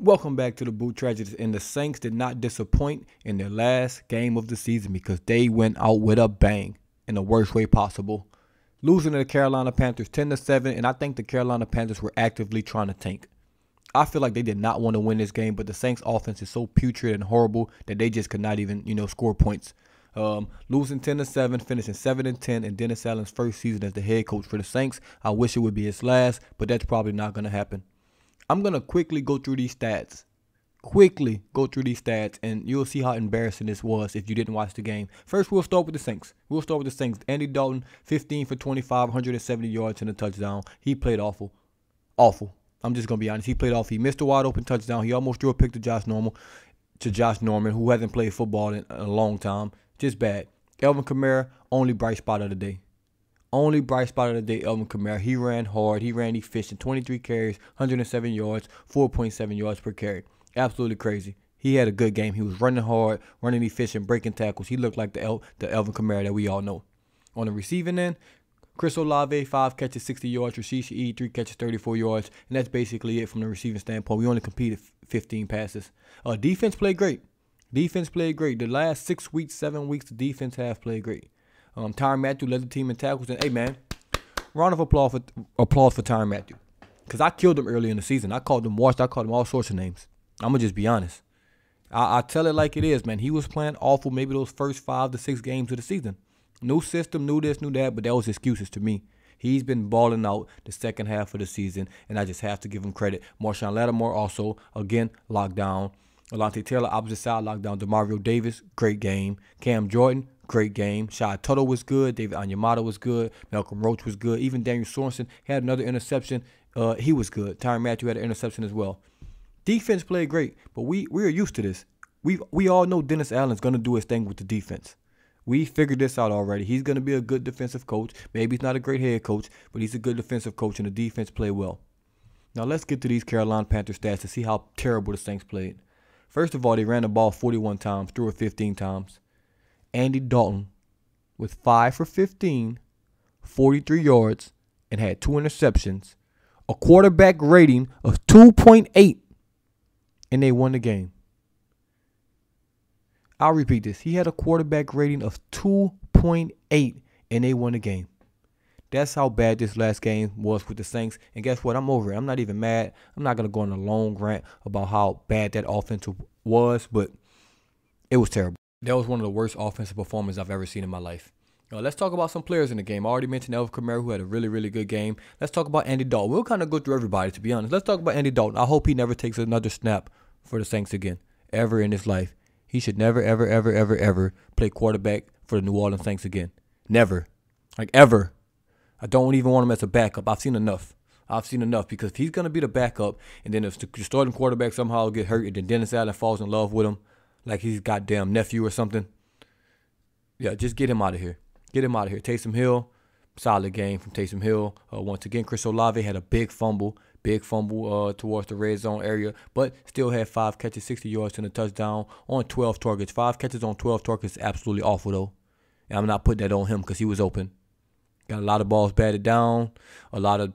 Welcome back to the Boot Tragedies. And the Saints did not disappoint in their last game of the season because they went out with a bang in the worst way possible, losing to the Carolina Panthers 10-7. And I think the Carolina Panthers were actively trying to tank. I feel like they did not want to win this game, but the Saints offense is so putrid and horrible that they just could not even, score points. Losing 10-7, finishing 7-10 in Dennis Allen's first season as the head coach for the Saints. I wish it would be his last, but that's probably not going to happen. I'm going to quickly go through these stats. And you'll see how embarrassing this was if you didn't watch the game. First, we'll start with the Saints. Andy Dalton, 15 for 25, 170 yards and a touchdown. He played awful. Awful. I'm just going to be honest. He played awful. He missed a wide open touchdown. He almost threw a pick to Josh Norman, who hasn't played football in a long time. Just bad. Alvin Kamara, only bright spot of the day. Alvin Kamara. He ran hard. He ran efficient. 23 carries, 107 yards, 4.7 yards per carry. Absolutely crazy. He had a good game. He was running hard, running efficient, breaking tackles. He looked like the Alvin Kamara that we all know. On the receiving end, Chris Olave, 5 catches, 60 yards. Rashid Shaheed, 3 catches, 34 yards. And that's basically it from the receiving standpoint. We only completed 15 passes. Defense played great. The last 6 weeks, 7 weeks, the defense have played great. Tyrann Mathieu led the team in tackles. And, hey, man, round of applause for Tyrann Mathieu. Because I killed him early in the season. I called him washed. I called him all sorts of names. I'm going to just be honest. I tell it like it is, man. He was playing awful maybe those first 5 to 6 games of the season. New system, new this, new that, but that was excuses to me. He's been balling out the second half of the season, and I just have to give him credit. Marshawn Lattimore also, again, locked down. Alontae Taylor, opposite side, locked down. Demario Davis, great game. Cam Jordan, great game. Shai Tuttle was good. David Onyemata was good. Malcolm Roach was good. Even Daniel Sorensen had another interception. He was good. Tyrann Mathieu had an interception as well. Defense played great, but we're used to this. We all know Dennis Allen's going to do his thing with the defense. We figured this out already. He's going to be a good defensive coach. Maybe he's not a great head coach, but he's a good defensive coach, and the defense played well. Now let's get to these Carolina Panthers stats to see how terrible the Saints played. First of all, they ran the ball 41 times, threw it 15 times. Andy Dalton with 5 for 15, 43 yards, and had 2 interceptions, a quarterback rating of 2.8, and they won the game. I'll repeat this. He had a quarterback rating of 2.8, and they won the game. That's how bad this last game was with the Saints. And guess what? I'm over it. I'm not even mad. I'm not going to go on a long rant about how bad that offensive was, but it was terrible. That was one of the worst offensive performances I've ever seen in my life. Let's talk about some players in the game. I already mentioned Alvin Kamara, who had a really, really good game. Let's talk about Andy Dalton. We'll kind of go through everybody, to be honest. Let's talk about Andy Dalton. I hope he never takes another snap for the Saints again, ever in his life. He should never, ever, ever, ever, ever play quarterback for the New Orleans Saints again. Never. Like, ever. I don't even want him as a backup. I've seen enough because if he's going to be the backup and then if the starting quarterback somehow get hurt and then Dennis Allen falls in love with him like he's goddamn nephew or something, yeah, just get him out of here. Taysom Hill, solid game from Taysom Hill. Once again, Chris Olave had a big fumble towards the red zone area, but still had 5 catches, 60 yards and a touchdown on 12 targets. 5 catches on 12 targets is absolutely awful, though. And I'm not putting that on him because he was open. Got a lot of balls batted down, a lot of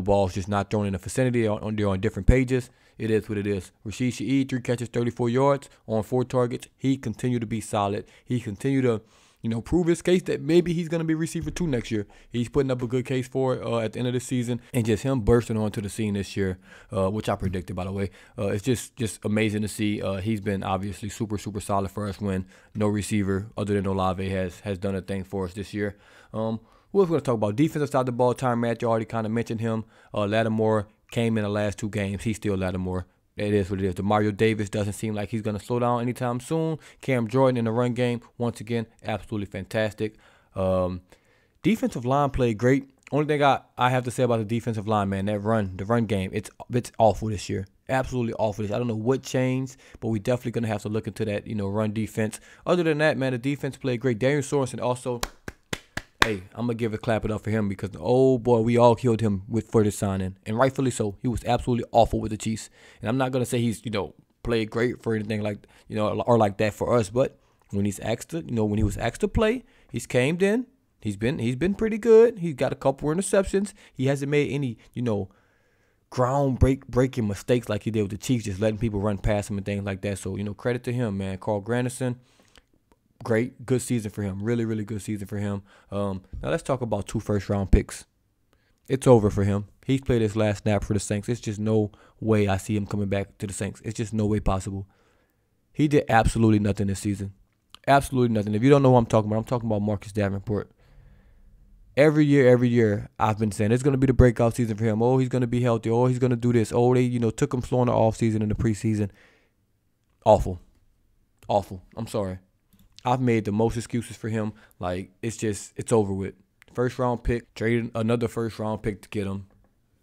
balls just not thrown in the vicinity. They're on different pages. It is what it is. Rashid Shaheed, 3 catches, 34 yards on 4 targets. He continued to be solid. He continued to prove his case that maybe he's going to be receiver 2 next year. He's putting up a good case for it at the end of the season. And just him bursting onto the scene this year, which I predicted, by the way. It's just amazing to see. He's been obviously super, super solid for us when no receiver other than Olave has done a thing for us this year. Who else we're going to talk about? Defensive side of the ball, Tyrann Mathieu, already kind of mentioned him. Lattimore came in the last 2 games. He's still Lattimore. It is what it is. Demario Davis doesn't seem like he's going to slow down anytime soon. Cam Jordan in the run game, once again, absolutely fantastic. Defensive line played great. Only thing I have to say about the defensive line, man, the run game, it's awful this year. Absolutely awful. I don't know what changed, but we definitely going to have to look into that, run defense. Other than that, man, the defense played great. Daniel Sorensen also, hey, I'm going to give a clap it up for him because, oh, boy, we all killed him for the signing, and rightfully so. He was absolutely awful with the Chiefs. And I'm not going to say he's, played great for anything like, or like that for us, but when he's asked to, when he was asked to play, he's came in. He's been pretty good. He's got a couple of interceptions. He hasn't made any, breaking mistakes like he did with the Chiefs, just letting people run past him and things like that. So, credit to him, man. Carl Granderson, great, good season for him. Really, really good season for him. Now let's talk about 2 first-round picks. It's over for him. He's played his last snap for the Saints. It's just no way I see him coming back to the Saints. It's just no way possible. He did absolutely nothing this season. Absolutely nothing. If you don't know who I'm talking about Marcus Davenport. Every year, I've been saying it's going to be the breakout season for him. Oh, he's going to be healthy. Oh, he's going to do this. Oh, they, took him slow in the offseason and the preseason. Awful. I'm sorry. I've made the most excuses for him. Like, it's over with. First-round pick, traded another first-round pick to get him.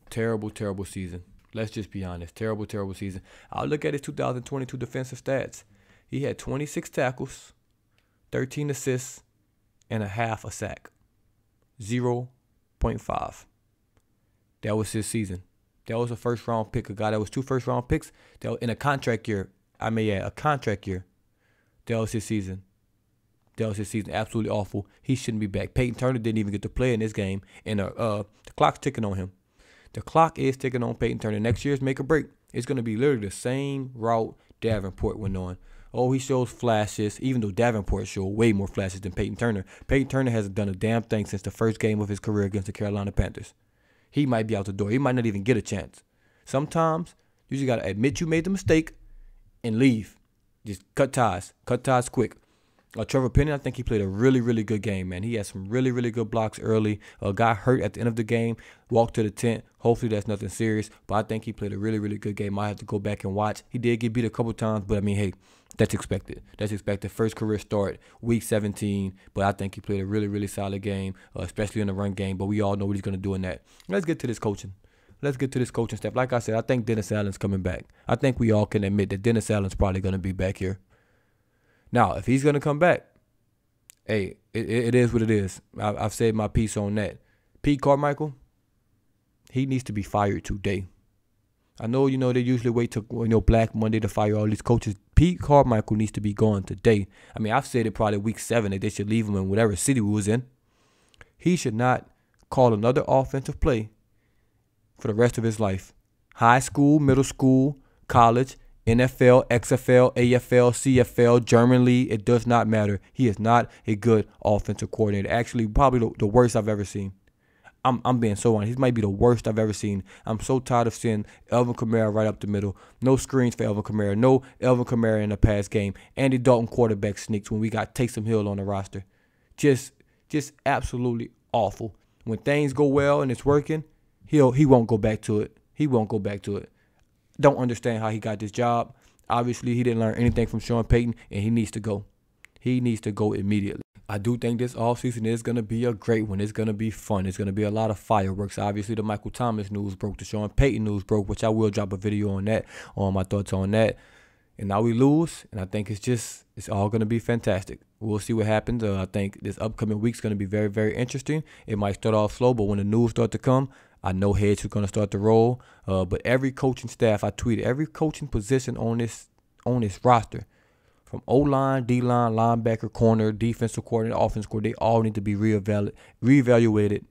Terrible, terrible season. Let's just be honest. Terrible, terrible season. I'll look at his 2022 defensive stats. He had 26 tackles, 13 assists, and a half a sack. 0.5. That was his season. That was a first-round pick. A guy that was 2 first-round picks. That was in a contract year. I may add, a contract year. That was his season. Absolutely awful. He shouldn't be back. Peyton Turner didn't even get to play in this game. And the clock's ticking on him. The clock is ticking on Peyton Turner. Next year's make or break. It's going to be literally the same route Davenport went on. Oh, he shows flashes, even though Davenport showed way more flashes than Peyton Turner. Peyton Turner hasn't done a damn thing since the first game of his career against the Carolina Panthers. He might be out the door. He might not even get a chance. Sometimes you just got to admit you made the mistake and leave. Just cut ties. Cut ties quick. Trevor Penning, I think he played a really, really good game, man. He had some really, really good blocks early. Got hurt at the end of the game, walked to the tent. Hopefully that's nothing serious, but I think he played a really, really good game. I have to go back and watch. He did get beat a couple times, but, hey, that's expected. First career start, week 17, but I think he played a really, really solid game, especially in the run game, but we all know what he's going to do in that. Let's get to this coaching. Staff. Like I said, I think Dennis Allen's coming back. I think we all can admit that Dennis Allen's probably going to be back here. Now, if he's going to come back, hey, it is what it is. I've said my piece on that. Pete Carmichael, he needs to be fired today. I know, they usually wait till, Black Monday to fire all these coaches. Pete Carmichael needs to be gone today. I've said it probably week 7 that they should leave him in whatever city we was in. He should not call another offensive play for the rest of his life. High school, middle school, college, NFL, XFL, AFL, CFL, German League, it does not matter. He is not a good offensive coordinator. Actually, probably the worst I've ever seen. I'm being so honest. He might be the worst I've ever seen. I'm so tired of seeing Elvin Kamara right up the middle. No screens for Elvin Kamara. No Elvin Kamara in the pass game. Andy Dalton quarterback sneaks when we got Taysom Hill on the roster. Just absolutely awful. When things go well and it's working, he won't go back to it. Don't understand how he got this job. Obviously, he didn't learn anything from Sean Payton, and he needs to go. He needs to go immediately. I do think this offseason is going to be a great one. It's going to be fun. It's going to be a lot of fireworks. Obviously, the Michael Thomas news broke. The Sean Payton news broke, which I will drop a video on that, on my thoughts on that. And now we lose, and I think it's all going to be fantastic. We'll see what happens. I think this upcoming week is going to be very, very interesting. It might start off slow, but when the news start to come, I know heads are going to start to roll. But every coaching staff, I tweeted, every coaching position on this roster, from O-line, D-line, linebacker, corner, defensive coordinator, offensive coordinator, they all need to be reevaluated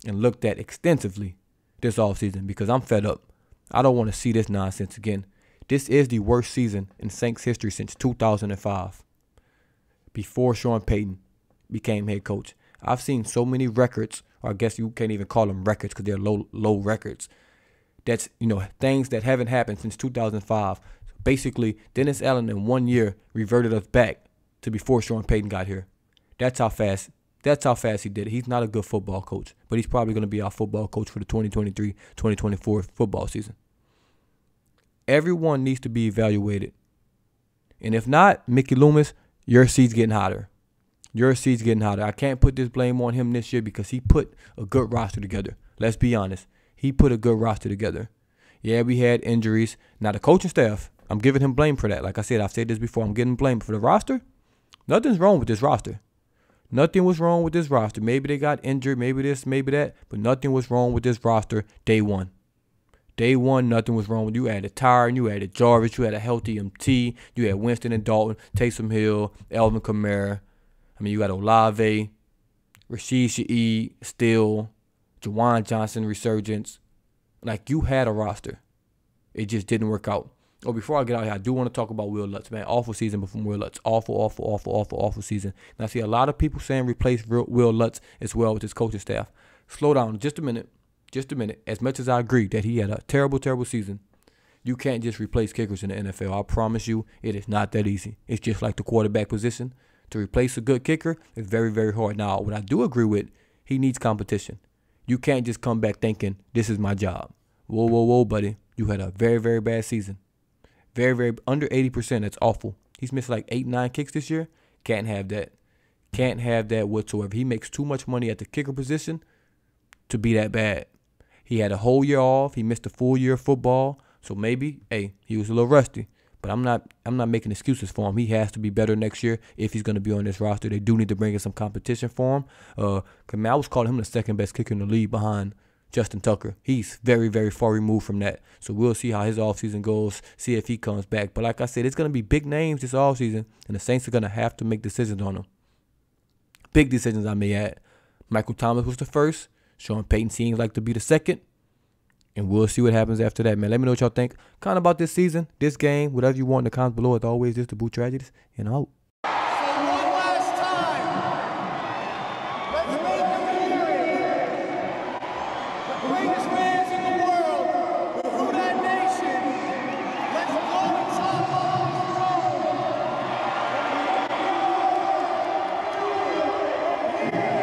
and looked at extensively this offseason because I'm fed up. I don't want to see this nonsense again. This is the worst season in Saints history since 2005, before Sean Payton became head coach. I've seen so many records, or I guess you can't even call them records because they're low records. That's, things that haven't happened since 2005. Basically, Dennis Allen in 1 year reverted us back to before Sean Payton got here. That's how fast he did it. He's not a good football coach, but he's probably going to be our football coach for the 2023-2024 football season. Everyone needs to be evaluated. And if not, Mickey Loomis, your seat's getting hotter. I can't put this blame on him this year because he put a good roster together. Let's be honest. He put a good roster together. Yeah, we had injuries. Now, the coaching staff, I'm giving him blame for that. Like I said, I've said this before. I'm getting blamed for the roster. Nothing's wrong with this roster. Nothing was wrong with this roster. Maybe they got injured, maybe this, maybe that, but nothing was wrong with this roster day one. Day one, nothing was wrong with you. Added Tyron, you added Jarvis, you had a healthy MT, you had Winston and Dalton, Taysom Hill, Elvin Kamara. You got Olave, Rashid Shaheed, Steele, Jawan Johnson resurgence. Like, you had a roster. It just didn't work out. Oh, before I get out here, I do want to talk about Will Lutz, man. Awful season from Will Lutz. Awful season. And I see a lot of people saying replace Will Lutz as well with his coaching staff. Slow down just a minute. As much as I agree that he had a terrible season, you can't just replace kickers in the NFL. I promise you, it is not that easy. It's just like the quarterback position. To replace a good kicker is very, very hard. Now, what I do agree with, he needs competition. You can't just come back thinking, this is my job. Whoa, buddy. You had a very, very bad season. Very, very under 80%. That's awful. He's missed like 8-9 kicks this year. Can't have that. Can't have that whatsoever. He makes too much money at the kicker position to be that bad. He had a whole year off. He missed a full year of football. So maybe, hey, he was a little rusty. But I'm not making excuses for him. He has to be better next year if he's going to be on this roster. They do need to bring in some competition for him. I was calling him the second best kicker in the league behind Justin Tucker. He's very, very far removed from that. So we'll see how his offseason goes, see if he comes back. But like I said, it's going to be big names this offseason, and the Saints are going to have to make decisions on them. Big decisions, I may add. Michael Thomas was the first. Sean Payton seems like to be the second. And we'll see what happens after that, man. Let me know what y'all think kind of about this season, this game, whatever you want in the comments below. As always, this is DaBoot Tragedies, and I'm out. So one last time, let's make them hear it. The greatest fans in the world, the Who Dat Nation. Let's blow the top off the throne.